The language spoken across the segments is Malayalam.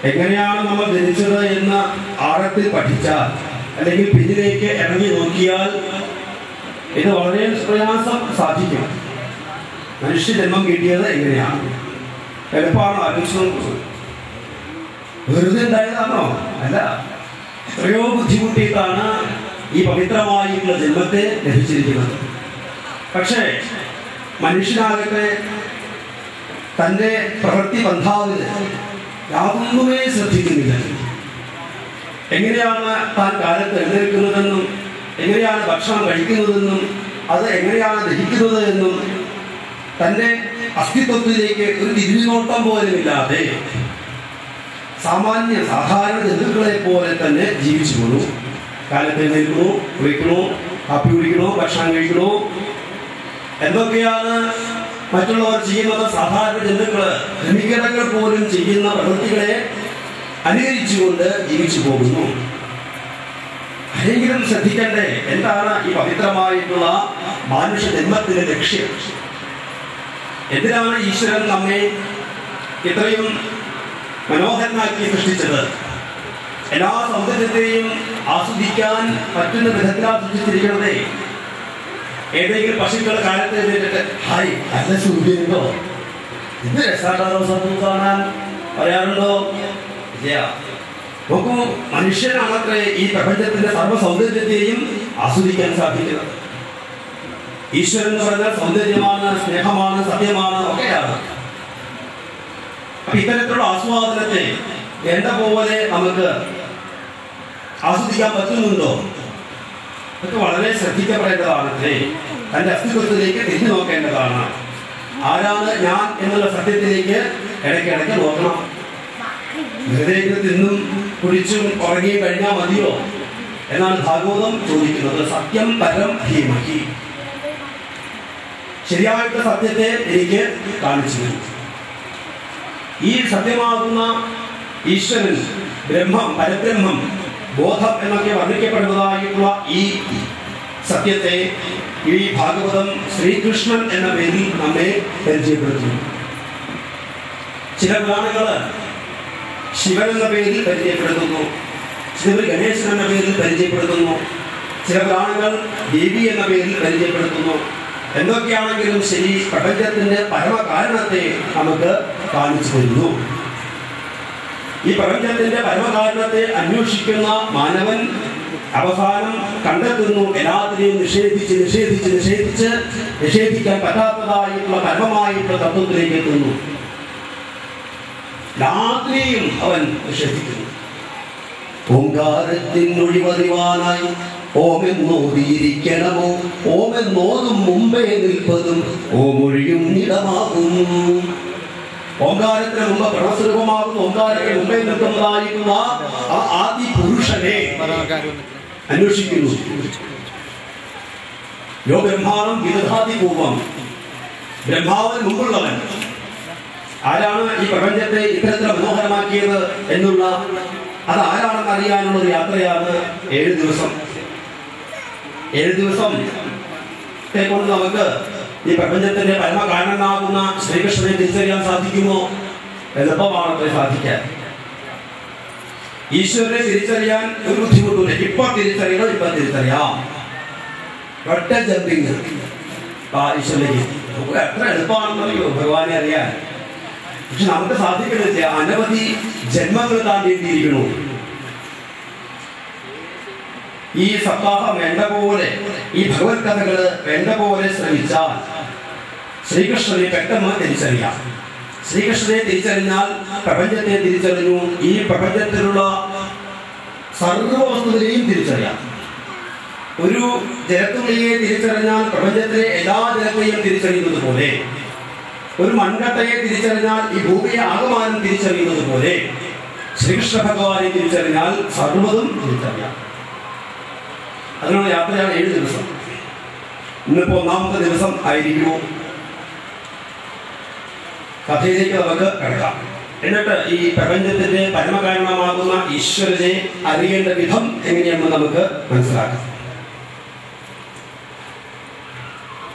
എങ്ങനെയാണ് നമ്മൾ ജനിച്ചത് എന്ന് ആഴത്തിൽ പഠിച്ചാൽ അല്ലെങ്കിൽ പിന്നിലേക്ക് ഇറങ്ങി നോക്കിയാൽ ഇത് വളരെ പ്രയാസം സാധിക്കും. മനുഷ്യജന്മം കിട്ടിയത് എങ്ങനെയാണ്? എളുപ്പമാണ് ആലോചിച്ചു. വെറുതെ ഉണ്ടായതാണോ? അല്ല. എത്രയോ ബുദ്ധിമുട്ടിയിട്ടാണ് ഈ പവിത്രമായിട്ടുള്ള ജന്മത്തെ ലഭിച്ചിരിക്കുന്നത്. പക്ഷേ മനുഷ്യനാകട്ടെ തൻ്റെ പ്രവൃത്തി ബന്ധാവിൽ യാതൊന്നുമേ ശ്രദ്ധിക്കുന്നില്ല. എങ്ങനെയാണ് താൻ കാലത്ത് എഴുന്നേൽക്കുന്നതെന്നും എങ്ങനെയാണ് ഭക്ഷണം കഴിക്കുന്നതെന്നും അത് എങ്ങനെയാണ് ദഹിക്കുന്നത് എന്നും തൻ്റെ അസ്തിത്വത്തിലേക്ക് ഒരു തിരിഞ്ഞുനോട്ടം പോലുമില്ലാതെ സാധാരണ ജന്തുക്കളെ പോലെ തന്നെ ജീവിച്ചു പോണു. കാലത്ത് എഴുന്നേൽക്കണോ, കുളിക്കണോ, കാപ്പി കുടിക്കണോ, ഭക്ഷണം കഴിക്കണോ, എന്തൊക്കെയാണ് മറ്റുള്ളവർ ചെയ്യുന്നത്? സാധാരണ ജന്തുക്കള് ക്രിമികീടങ്ങൾ പോലും ചെയ്യുന്ന പ്രവൃത്തികളെ അനുകരിച്ചുകൊണ്ട് ജീവിച്ചു പോകുന്നു. ആരെങ്കിലും ശ്രദ്ധിക്കണ്ടേ എന്താണ് ഈ പവിത്രമായിട്ടുള്ള മാനുഷ്യ ജന്മത്തിന്റെ ലക്ഷ്യം? എന്തിനാണ് ഈശ്വരൻ നമ്മെ ഇത്രയും മനോഹരനാക്കി സൃഷ്ടിച്ചത്? എല്ലാ സൗന്ദര്യത്തെയും ആസ്വദിക്കാൻ പറ്റുന്ന വിധത്തിലാണ് സൃഷ്ടിച്ചിരിക്കുന്നതേ. ഏതെങ്കിലും പശുക്കൾ കാലത്ത് എഴുന്നേറ്റിട്ട് ഹായ് നല്ല സൂര്യനുണ്ടോ, എന്ത് രസാണോ സംഭവം കാണാൻ പറയാറുണ്ടോ? ഇല്ല. നോക്കൂ, മനുഷ്യനാണത്രേ ഈ പ്രപഞ്ചത്തിന്റെ സർവ്വ സൗന്ദര്യത്തെയും ആസ്വദിക്കാൻ സാധിക്കുന്നത്. ഈശ്വരൻ എന്ന് പറഞ്ഞാൽ സൗന്ദര്യമാണ്, സ്നേഹമാണ്, സത്യമാണ്, ഒക്കെയാണ്. അപ്പൊ ഇത്തരത്തിലുള്ള ആസ്വാദനത്തെ വേണ്ട പോലെ നമുക്ക് ആസ്വദിക്കാൻ പറ്റുന്നുണ്ടോ? ഇതൊക്കെ വളരെ ശ്രദ്ധിക്കപ്പെടേണ്ടതാണത്രേ. തന്റെ അസ്തിത്വത്തിലേക്ക് തിരിഞ്ഞു നോക്കേണ്ടതാണ്. ആരാണ് ഞാൻ എന്നുള്ള സത്യത്തിലേക്ക് ഇടയ്ക്കിടയ്ക്ക് നോക്കണം. ഹൃദയത്തിൽ തിന്നും കുടിച്ചും ഉറങ്ങി കഴിഞ്ഞാൽ മതിയോ എന്നാണ് ഭാഗവതം ചോദിക്കുന്നത്. സത്യം പരം ധീമഹി. ശരിയായിട്ടുള്ള സത്യത്തെ എനിക്ക് കാണിച്ചു തരും. ഈ സത്യമാകുന്ന ഈശ്വരൻ, ബ്രഹ്മം, പരബ്രഹ്മം, ബോധം എന്നൊക്കെ വർണ്ണിക്കപ്പെടുന്നതായിട്ടുള്ള ഈ സത്യത്തെ ഈ ഭാഗവതം ശ്രീകൃഷ്ണൻ എന്ന പേരിൽ നമ്മെ പരിചയപ്പെടുത്തുന്നു. ചില പുരാണങ്ങള് ശിവൻ എന്ന പേരിൽ പരിചയപ്പെടുത്തുന്നു, ചിലർ ഗണേശൻ എന്ന പേരിൽ പരിചയപ്പെടുത്തുന്നു, ചില പുരാണങ്ങൾ ദേവി എന്ന പേരിൽ പരിചയപ്പെടുത്തുന്നു. എന്തൊക്കെയാണെങ്കിലും ശരി, പ്രപഞ്ചത്തിന്റെ പരമകാരണത്തെ നമുക്ക് കാണിച്ചു തരുന്നു. ഈ പ്രപഞ്ചത്തിന്റെ പരമകാരണത്തെ അന്വേഷിക്കുന്ന മാനവൻ അവസാനം കണ്ടെത്തുന്നു എല്ലാത്തിനെയും നിഷേധിച്ച് നിഷേധിച്ച് നിഷേധിച്ച് നിഷേധിക്കാൻ പറ്റാത്തതായിട്ടുള്ള പരമമായിട്ടുള്ള തത്വത്തിലേക്ക് എത്തുന്നു. എല്ലാത്തിനെയും അവൻ നിഷേധിക്കുന്നു. ഓംകാരത്തിനൊഴിവറിവാനായി ഓമെന്നോതിയിരിക്കണമോ, ഓമെന്നോതും മുമ്പേ നിൽപ്പതും ഓമൊഴിയും ഇടമാകുന്നു. ഓംകാരത്തിന് മുമ്പ് പ്രണസ്വരൂപമാകുന്നു. ഓംകാരത്തിന് മുമ്പേ നിൽക്കുന്നതായിരുന്ന ആ ആദി പുരുഷനെ അന്വേഷിക്കുന്നു. യോ ബ്രഹ്മാണം വിദധാതി പൂർവം. ബ്രഹ്മാവിന് മുമ്പുള്ളവൻ ആരാണ് ഈ പ്രപഞ്ചത്തെ ഇത്തരത്തിൽ മനോഹരമാക്കിയത് എന്നുള്ള അത് ആരാണെന്ന് അറിയാനുള്ള ഒരു യാത്രയാണ് 7 ദിവസം. 7 ദിവസത്തെ കൊണ്ട് നമുക്ക് ഈ പ്രപഞ്ചത്തിന്റെ പരമകാരണനാകുന്ന ശ്രീകൃഷ്ണനെ തിരിച്ചറിയാൻ സാധിക്കുമോ? എളുപ്പമാണത്രേ സാധിക്കാൻ. ഈശ്വരനെ തിരിച്ചറിയാൻ ഒരു ബുദ്ധിമുട്ടില്ല. ഇപ്പൊ തിരിച്ചറിയണം, ഇപ്പൊ തിരിച്ചറിയാം. ഒറ്റ ജമ്പിങ് ഈശ്വരനെ എത്ര എളുപ്പമാണെന്നറിയോ ഭഗവാനെ അറിയാൻ. പക്ഷെ നമുക്ക് സാധിക്കുന്നത് അനവധി ജന്മങ്ങൾ താണ്ടിയിരിക്കണു. ഈ സപ്താഹം വേണ്ട പോലെ, ഈ ഭഗവത് കഥകള് വേണ്ട പോലെ ശ്രമിച്ചാൽ ശ്രീകൃഷ്ണനെ പെട്ടെന്ന് തിരിച്ചറിയാം. ശ്രീകൃഷ്ണനെ തിരിച്ചറിഞ്ഞാൽ പ്രപഞ്ചത്തെ തിരിച്ചറിഞ്ഞു. ഈ പ്രപഞ്ചത്തിലുള്ള സർവ്വ വസ്തുക്കളെയും തിരിച്ചറിയാം. ഒരു ജലത്തുള്ളിയെ തിരിച്ചറിഞ്ഞാൽ പ്രപഞ്ചത്തിലെ എല്ലാ ജലത്തെയും തിരിച്ചറിയുന്നത് പോലെ, ഒരു മൺകട്ടയെ തിരിച്ചറിഞ്ഞാൽ ഈ ഭൂമിയെ ആകമാനം തിരിച്ചറിയുന്നത് പോലെ, ശ്രീകൃഷ്ണ ഭഗവാനെ തിരിച്ചറിഞ്ഞാൽ സർവ്വതും തിരിച്ചറിയാം. അതിനുള്ള യാത്രയാണ് 7 ദിവസം. ഇന്നിപ്പോ 1ാമത്തെ ദിവസം ആയിരിക്കുമോ? കഥയിലേക്ക് നമുക്ക് കിടക്കാം. എന്നിട്ട് ഈ പ്രപഞ്ചത്തിന്റെ പരമകാരണമാകുന്ന ഈശ്വരനെ അറിയേണ്ട വിധം എങ്ങനെയാണെന്ന് നമുക്ക് മനസ്സിലാക്കാം.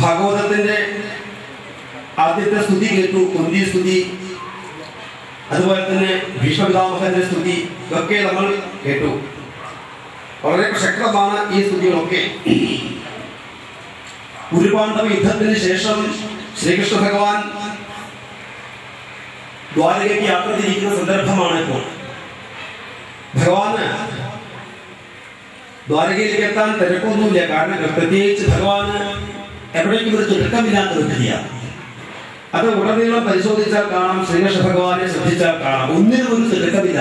ഭാഗവതത്തിന്റെ ആദ്യത്തെ സ്തുതി കേട്ടു, കുന്തി സ്തുതി. അതുപോലെ തന്നെ ഭീഷ്മപിതാമഹന്റെ സ്തുതി ഇതൊക്കെ നമ്മൾ കേട്ടു. വളരെ പ്രസക്തമാണ് ഈ സ്തുതികളൊക്കെ. കുരുപാണ്ഡവ യുദ്ധത്തിന് ശേഷം ശ്രീകൃഷ്ണ ഭഗവാൻ ദ്വാരകയ്ക്ക് യാത്ര തിരിക്കുന്ന സന്ദർഭമാണ് ഇപ്പോൾ. ഭഗവാന് ദ്വാരകയിലേക്ക് എത്താൻ തിരക്കൊന്നുമില്ല. കാരണം പ്രത്യേകിച്ച് ഭഗവാന് എവിടേക്കും ഒരു തിടുക്കമില്ലാത്ത വ്യക്തിയാണ്. അത് ഉടനീളം പരിശോധിച്ചാൽ കാണാം. ശ്രീകൃഷ്ണ ഭഗവാനെ ശ്രദ്ധിച്ചാൽ കാണാം, ഒന്നിനും ഒരു തിടുക്കമില്ല.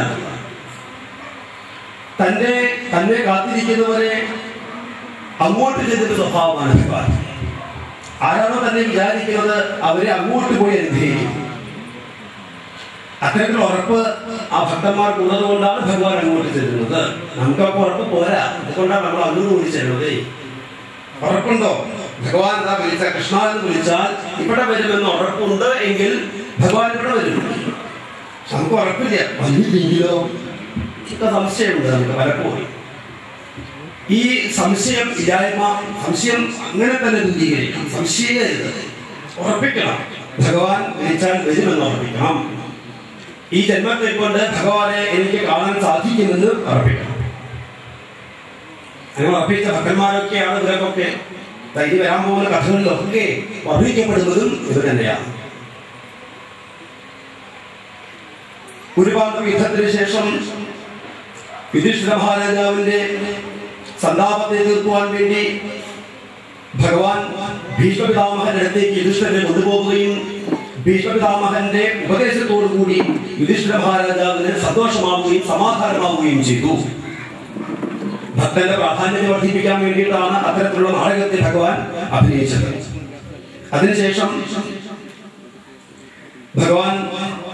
തന്നെ കാത്തിരിക്കുന്നവരെ അങ്ങോട്ട് ചെല്ലുന്ന സ്വഭാവമാണ് ഭഗവാൻ. ആരാണോ തന്നെ വിചാരിക്കുന്നത് അവരെ അങ്ങോട്ട് പോയി അനുഗ്രഹിക്കും. അത്തരത്തിലുള്ള ഉറപ്പ് ആ ഭക്തന്മാർക്ക് ഉള്ളതുകൊണ്ടാണ് ഭഗവാൻ അങ്ങോട്ട് ചെല്ലുന്നത്. നമുക്കപ്പോൾ ഉറപ്പ് പോരാ, അതുകൊണ്ടാണ് നമ്മൾ അങ്ങോട്ട് കൂടി ചെല്ലുന്നത്. ഉറപ്പുണ്ടോ? ഭഗവാൻ എന്താ വിളിച്ചാൽ, കൃഷ്ണ എന്ന് വിളിച്ചാൽ ഇവിടെ വരുമെന്ന് ഉറപ്പുണ്ട് എങ്കിൽ ഭഗവാൻ ഇവിടെ വരും. നമുക്ക് ഉറപ്പില്ല, വന്നില്ലെങ്കിലോ സംശയമുണ്ട് നമുക്ക് പലപ്പോഴും. ഈ സംശയം ഇല്ലായ്മ, സംശയം അങ്ങനെ തന്നെ ദൂരീകരിക്കണം. സംശയിക്കരുത്, ഉറപ്പിക്കണം. ഭഗവാൻ വിളിച്ചാൽ വരുമെന്ന് ഉറപ്പിക്കണം. ഈ ജന്മത്തെ കൊണ്ട് ഭഗവാനെ എനിക്ക് കാണാൻ സാധിക്കുമെന്ന് ഉറപ്പിക്കണം. അങ്ങനെ ഉറപ്പിച്ച ഭക്തന്മാരൊക്കെയാണ് ഇവരൊക്കെ ഇനി വരാൻ പോകുന്ന കഥകളിലൊക്കെ വർണ്ണിക്കപ്പെടുന്നതും ഇത് തന്നെയാണ്. കുരുപാണ്ഡവ യുദ്ധത്തിന് ശേഷം യുധിഷ്ഠിര മഹാരാജാവിന്റെ സന്താപത്തെ തീർക്കുവാൻ വേണ്ടി ഭഗവാൻ ഭീഷ്മപിതാമഹന്റെ അടുത്തേക്ക് യുധിഷ്ഠിരനെ കൊണ്ടുപോവുകയും ഭീഷ്മപിതാമഹന്റെ ഉപദേശത്തോടു കൂടി യുധിഷ്ഠിര മഹാരാജാവിന് സന്തോഷമാവുകയും സമാധാനമാവുകയും ചെയ്തു. ഭക്തന്റെ പ്രാധാന്യത്തെ വർദ്ധിപ്പിക്കാൻ വേണ്ടിയിട്ടാണ് അത്തരത്തിലുള്ള നാടകത്തിൽ ഭഗവാൻ അഭിനയിച്ചത്. അതിനുശേഷം ഭഗവാൻ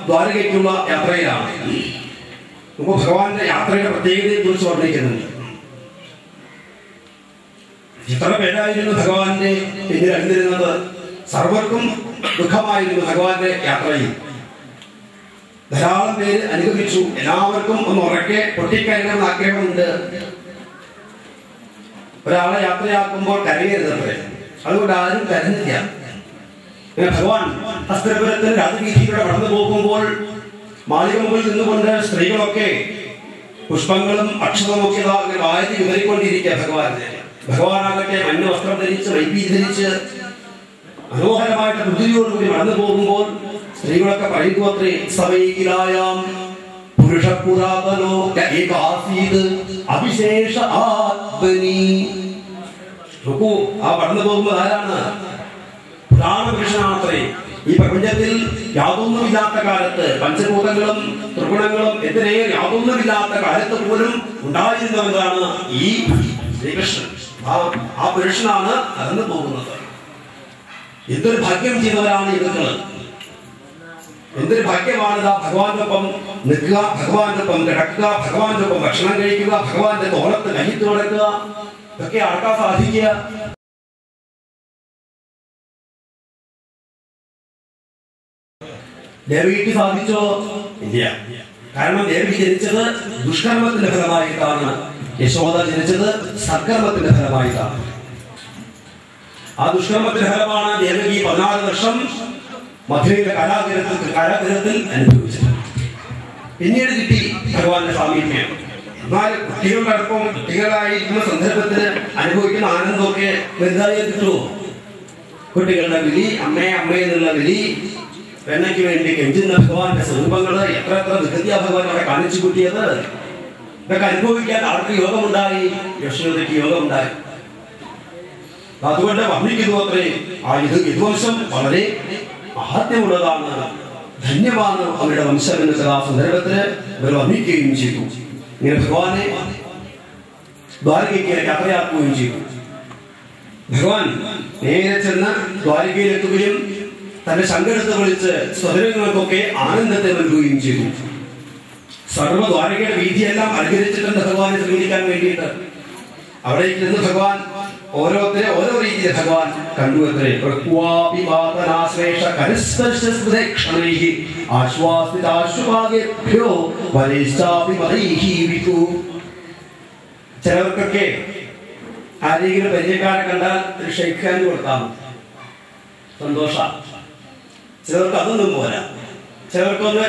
ദ്വാരകയ്ക്കുള്ള യാത്രയിലാണ്. നമുക്ക് ഭഗവാന്റെ യാത്രയുടെ പ്രത്യേകതയെ കുറിച്ച് വർണ്ണിക്കുന്നുണ്ട്. എത്ര പേരായിരുന്നു ഭഗവാന്റെ പിന്നിൽ അണിനിരുന്നത്? സർവർക്കും ദുഃഖമായിരുന്നു ഭഗവാന്റെ യാത്രയിൽ. ധാരാളം പേര് അനുഗമിച്ചു. എല്ലാവർക്കും ഒന്ന് ഉറക്കെ പൊട്ടിക്കരയണമെന്ന് ആഗ്രഹമുണ്ട്. ഒരാളെ യാത്രയാക്കുമ്പോൾ കരയരുതത്രേ, അതുകൊണ്ട് ആരും കരഞ്ഞില്ല. ഭഗവാൻ ഹസ്തപുരത്തിൽ രാജവീഥിയിലൂടെ കടന്നു പോകുമ്പോൾ മാളിക മുകളിൽ നിന്നുകൊണ്ട് സ്ത്രീകളൊക്കെ പുഷ്പങ്ങളും അക്ഷതമൊക്കെ വായതി വിവരിക്കൊണ്ടിരിക്കുക ഭഗവാനെ. ഭഗവാനാകട്ടെ മഞ്ഞ വസ്ത്രം ധരിച്ച് വൈപ്പി ധരിച്ച് മനോഹരമായിട്ട് ബുദ്ധിയോടുകൂടി നടന്നു പോകുമ്പോൾ സ്ത്രീകളൊക്കെ പറയുന്നു അത്രേ, സവൈകിലായാം പുരുഷ പുരാതനോ അവിശേഷ ആത്മനി. നോക്കൂ, ആ കടന്നു പോകുമ്പോൾ ആരാണ്? പുരാണപുരുഷനാണത്രേ. ഈ പ്രപഞ്ചത്തിൽ യാതൊന്നുമില്ലാത്ത കാലത്ത്, പഞ്ചഭൂതങ്ങളും ത്രിഗുണങ്ങളും എന്തിനേറെ യാതൊന്നുമില്ലാത്ത കാലത്ത് പോലും ഉണ്ടായിരുന്നവരാണ് ഈ ശ്രീകൃഷ്ണൻ. ആ പുരുഷനാണ് കടന്നു പോകുന്നത്. എന്തൊരു ഭാഗ്യം ചെയ്തവരാണ് ഇതൊക്കെ. എന്തൊരു ഭാഗ്യമാണിത്. ഭഗവാന്റെ ഒപ്പം നിൽക്കുക, ഭഗവാന്റെ ഒപ്പം കിടക്കുക, ഭഗവാന്റെ ഒപ്പം ഭക്ഷണം കഴിക്കുക, ഭഗവാന്റെ തോളത്ത് കയ്യിട്ട് കിടക്കുക, ഇതൊക്കെ ആർക്കാ സാധിക്കുക? ദേവിക്ക് സാധിച്ചോ? ഇല്ല. കാരണം ദേവി ജനിച്ചത് ദുഷ്കർമ്മത്തിന്റെ ഫലമായിട്ടാണ്, യശോദ ജനിച്ചത് സത്കർമ്മത്തിന്റെ ഫലമായിട്ടാണ്. ആ ദുഷ്കർമ്മത്തിന്റെ ഫലമാണ് ദേവകി 14 വർഷം മധുരയിലെ കാരാഗ്രഹത്തിൽ അനുഭവിച്ചത്. പിന്നീട് കിട്ടി ഭഗവാന്റെ സാമീപ്യം. എന്നാൽ കുട്ടികളുടെ അടുപ്പം, കുട്ടികളായിരിക്കുന്ന സന്ദർഭത്തിൽ അനുഭവിക്കുന്ന ആനന്ദമൊക്കെ വലുതായി കിട്ടുമോ? കുട്ടികളുടെ വിളി, അമ്മേ അമ്മേ എന്നുള്ള വിളി, വെണ്ണയ്ക്ക് വേണ്ടി കെഞ്ചുന്ന ഭഗവാന്റെ സ്വരൂപങ്ങള്, എത്ര എത്ര വികൃതിയാ ഭഗവാൻ അവിടെ കാണിച്ചു കൂട്ടിയത്. ഇതൊക്കെ അനുഭവിക്കാൻ ആർക്ക് യോഗമുണ്ടായി? യശോദയ്ക്ക് യോഗമുണ്ടായി. അതുകൊണ്ട് വർണ്ണിക്കുന്നു അത്രേ, ആ യദുവംശം വളരെ മഹാത്മ്യമുള്ളതാണ്, ധന്യമാണ് അവരുടെ വംശം എന്ന ആ സന്ദർഭത്തിന് അവർ വർണ്ണിക്കുകയും ചെയ്തു. ഇങ്ങനെ ഭഗവാനെ ദ്വാരകയ്ക്ക് യാത്രയാക്കുകയും ചെയ്തു. ഭഗവാൻ നേരെ ചെന്ന് ദ്വാരകയിലെത്തുകയും തന്റെ ശങ്കരത്തെ വിളിച്ച് സ്വതരങ്ങൾക്കൊക്കെ ആനന്ദത്തെ നൽകുകയും ചെയ്തു. സർവ്വദ്വാരകയുടെ വീതിയെല്ലാം അലങ്കരിച്ചിട്ടുണ്ട് ഭഗവാനെ സമീപിക്കാൻ വേണ്ടിയിട്ട്. അവിടെ നിന്ന് ഭഗവാൻ ഓരോരുത്തരെ ഓരോ രീതിയിൽ ഭഗവാൻ കണ്ടുവത്രേ. ചിലവർക്കൊക്കെ ആരെങ്കിലും പരിചയക്കാരെ കണ്ടാൽ ഒരു ഷെയ്ക്ക് ഹാൻഡ് കൊടുത്താൽ സന്തോഷ. ചിലർക്ക് അതൊന്നും പോരാ. ചിലർക്കൊന്ന്